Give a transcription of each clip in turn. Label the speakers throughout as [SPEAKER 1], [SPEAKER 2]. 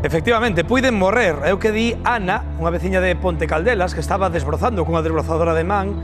[SPEAKER 1] Efectivamente, puiden morrer. É o que di Ana, unha veciña de Ponte Caldelas, que estaba desbrozando cunha desbrozadora de man,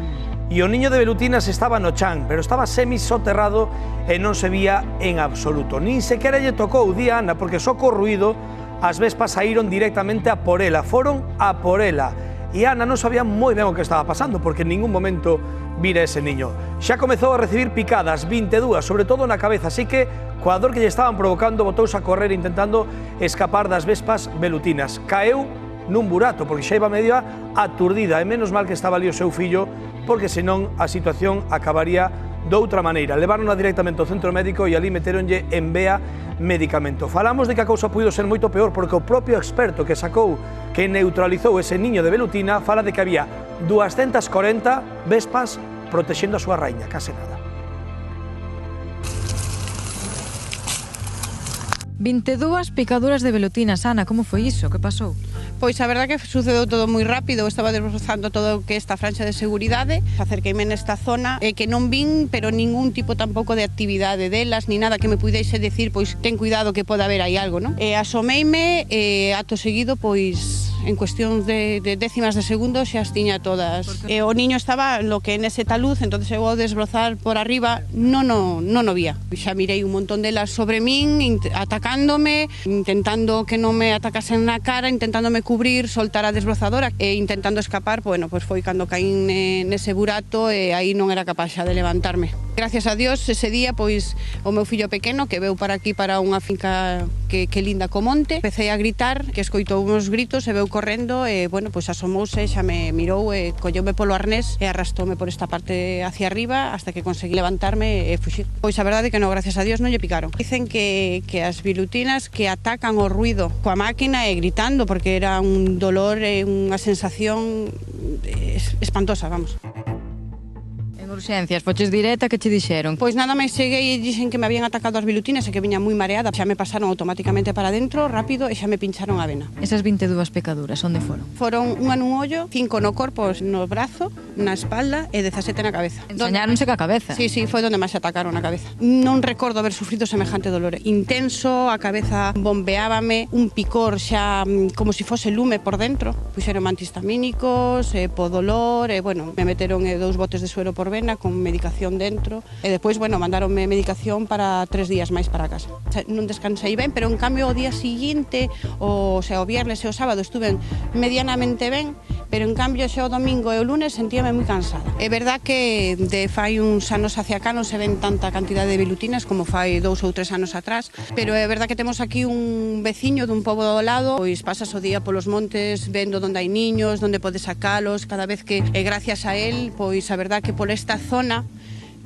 [SPEAKER 1] e o niño de velutinas estaba no chan, pero estaba semisoterrado e non se vía en absoluto. Nin sequera lle tocou, di Ana, porque só co ruído as vespas saíron directamente a por ela, foron a por ela. E Ana non sabía moi ben o que estaba pasando, porque en ningún momento vira ese niño. Xa comezou a recibir picadas, 22, sobre todo na cabeza, así que coa dor que lle estaban provocando botouse a correr intentando escapar das vespas velutinas. Caeu nun burato, porque xa iba medio aturdida, e menos mal que estaba ali o seu fillo, porque senón a situación acabaría doutra maneira. Leváronla directamente ao centro médico e ali meteronlle en vea medicamento. Falamos de que a cousa puido ser moito peor, porque o propio experto que sacou, que neutralizou ese niño de velutina, fala de que había 240 vespas protexendo a súa raíña, case nada.
[SPEAKER 2] 22 picaduras de velutinas. Ana, como foi iso? Que pasou?
[SPEAKER 3] Pois a verdad que sucedeu todo moi rápido, estaba desbrozando todo o que esta franxa de seguridade, acerqueime nesta zona e que non vin, pero ningún tipo tampouco de actividade delas, ni nada que me puidese decir, pois ten cuidado que pode haber aí algo, non? Asomeime e acto seguido, pois en cuestión de décimas de segundos xa as tiña todas. O niño estaba lo que nese taluz, entonces eu ao desbrozar por arriba non o vía. Xa mirei un montón delas sobre min, atacándome, intentando que non me atacasen na cara, intentándome cubrir, soltar a desbrozadora e intentando escapar, bueno, pois foi cando caín nese burato e aí non era capaz xa de levantarme. Gracias a Dios, ese día, pois, o meu fillo pequeno, que veu para aquí, para unha finca que linda co monte, empecé a gritar, que escoitou uns gritos e veu correndo e, bueno, pois asomouse, xa me mirou e colleume polo arnés e arrastoume por esta parte hacia arriba hasta que conseguí levantarme e fuxir. Pois a verdade que non, gracias a Dios, non lle picaron. Dicen que as velutinas que atacan o ruido coa máquina e gritando, porque era un dolor e unha sensación espantosa, vamos.
[SPEAKER 2] Urxencias, foches directa, que che dixeron?
[SPEAKER 3] Pois nada máis cheguei e dixen que me habían atacado as velutinas e que viña moi mareada. Xa me pasaron automáticamente para dentro, rápido, e xa me pincharon a vena.
[SPEAKER 2] Esas 22 picaduras, onde foron?
[SPEAKER 3] Foron unha nun ollo, 5 no corpo, no brazo, na espalda e 17 na cabeza.
[SPEAKER 2] Ensañáronse ca cabeza?
[SPEAKER 3] Sí, foi onde máis se atacaron na cabeza. Non recordo haber sufrido semejante dolor. Intenso, a cabeza bombeábame, un picor xa como se fose lume por dentro. Puxeron antihistamínicos, po dolor, e, bueno, me meteron 2 botes de suero por vena con medicación dentro e despois, bueno, mandaronme medicación para 3 días máis para casa. Non descansei ben, pero en cambio o día seguinte, o viernes e o sábado estuve medianamente ben, pero en cambio xa o domingo e o lunes sentíame moi cansada. É verdad que de fai uns anos hacia acá non se ven tanta cantidad de velutinas como fai 2 ou 3 anos atrás, pero é verdad que temos aquí un veciño dun pobo do lado, pois pasas o día polos montes vendo onde hai niños, onde podes sacalos, cada vez que, gracias a él, pois a verdad que por esta zona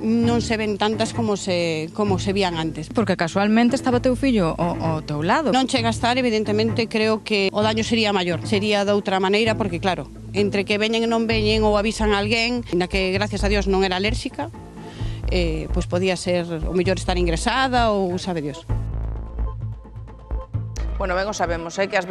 [SPEAKER 3] non se ven tantas como se vían antes.
[SPEAKER 2] Porque casualmente estaba teu fillo ao teu lado.
[SPEAKER 3] Non chega a estar, evidentemente, creo que o daño sería maior. Sería de outra maneira, porque claro, entre que veñen e non veñen ou avisan a alguén, na que gracias a Dios non era alérxica, pois podía ser o mellor estar ingresada ou sabe Dios.
[SPEAKER 4] Bueno, ben o sabemos, que as